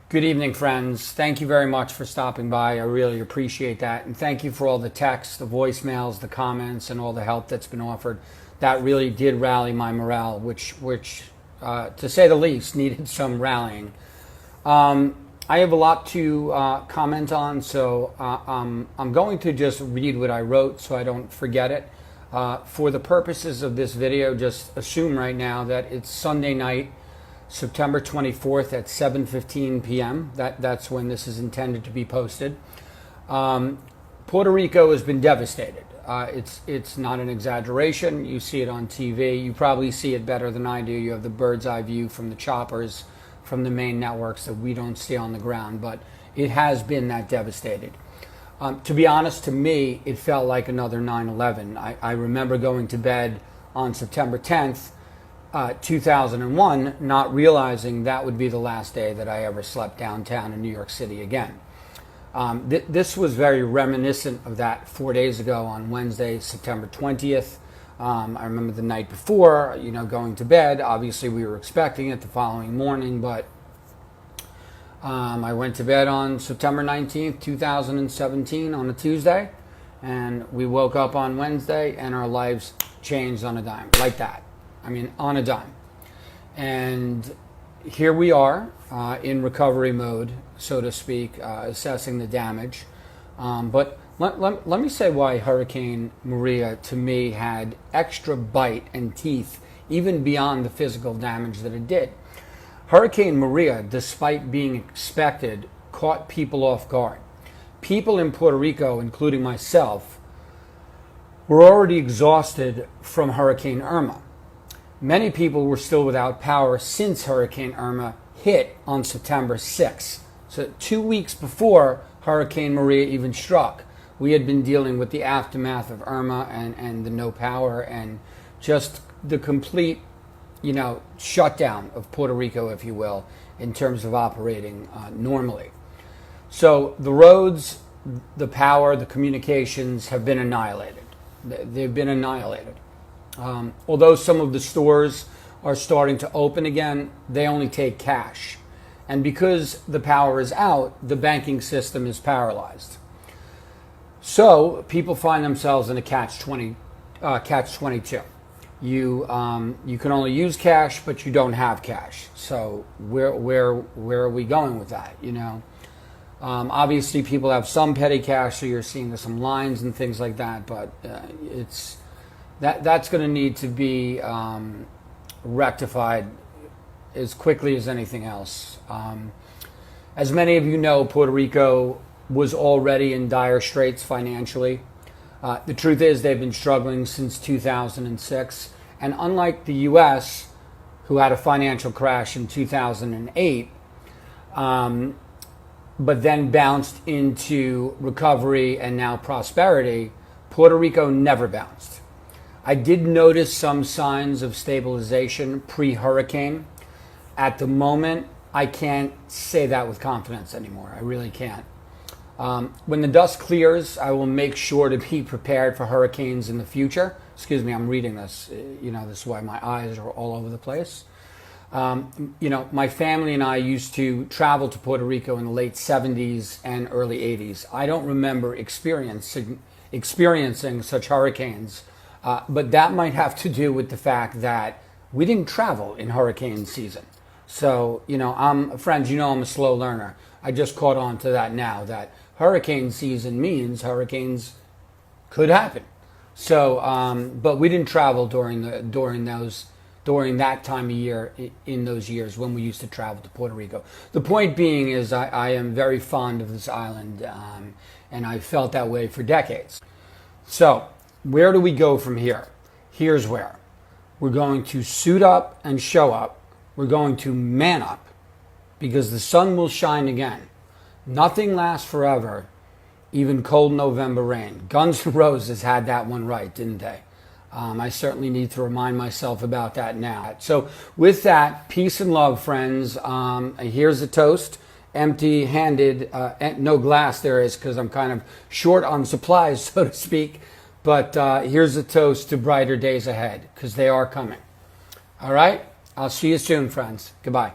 Good evening, friends. Thank you very much for stopping by. I really appreciate that. And thank you for all the texts, the voicemails, the comments, and all the help that's been offered. That really did rally my morale, which to say the least, needed some rallying. I have a lot to comment on, so I'm going to just read what I wrote so I don't forget it. For the purposes of this video, just assume right now that it's Sunday night, September 24th at 7:15 p.m. That's when this is intended to be posted. Puerto Rico has been devastated. It's not an exaggeration. You see it on TV. You probably see it better than I do. You have the bird's eye view from the choppers, from the main networks that we don't see on the ground. But it has been that devastated. To be honest, to me, it felt like another 9/11. I remember going to bed on September 10th, 2001, not realizing that would be the last day that I ever slept downtown in New York City again. This was very reminiscent of that 4 days ago on Wednesday, September 20th. I remember the night before, going to bed. Obviously, we were expecting it the following morning, but I went to bed on September 19th, 2017 on a Tuesday, and we woke up on Wednesday, and our lives changed on a dime, like that. I mean, on a dime. And here we are in recovery mode, so to speak, assessing the damage. But let me say why Hurricane Maria, to me, had extra bite and teeth, even beyond the physical damage that it did. Hurricane Maria, despite being expected, caught people off guard. People in Puerto Rico, including myself, were already exhausted from Hurricane Irma. Many people were still without power since Hurricane Irma hit on September 6th. So 2 weeks before Hurricane Maria even struck, we had been dealing with the aftermath of Irma and the no power and just the complete, shutdown of Puerto Rico, if you will, in terms of operating normally. So the roads, the power, the communications have been annihilated. They've been annihilated. Although some of the stores are starting to open again, they only take cash. And because the power is out, the banking system is paralyzed. So people find themselves in a catch-22. You can only use cash, but you don't have cash. So where are we going with that? Obviously people have some petty cash, so you're seeing some lines and things like that. But that's going to need to be rectified as quickly as anything else. As many of you know, Puerto Rico was already in dire straits financially. The truth is they've been struggling since 2006. And unlike the U.S., who had a financial crash in 2008, but then bounced into recovery and now prosperity, Puerto Rico never bounced. I did notice some signs of stabilization pre-hurricane. At the moment, I can't say that with confidence anymore. I really can't. When the dust clears, I will make sure to be prepared for hurricanes in the future. Excuse me, I'm reading this. This is why my eyes are all over the place. My family and I used to travel to Puerto Rico in the late 70s and early 80s. I don't remember experiencing such hurricanes. But that might have to do with the fact that we didn't travel in hurricane season. So, I'm a slow learner. I just caught on to that now, that hurricane season means hurricanes could happen. So, but we didn't travel during that time of year in those years when we used to travel to Puerto Rico. The point being is I am very fond of this island, and I felt that way for decades. So, where do we go from here? Here's where. We're going to suit up and show up. We're going to man up because the sun will shine again. Nothing lasts forever, even cold November rain. Guns N' Roses had that one right, didn't they? I certainly need to remind myself about that now. So with that, peace and love, friends. Here's a toast. Empty-handed, no glass there is because I'm kind of short on supplies, so to speak. But here's a toast to brighter days ahead, because they are coming. All right? I'll see you soon, friends. Goodbye.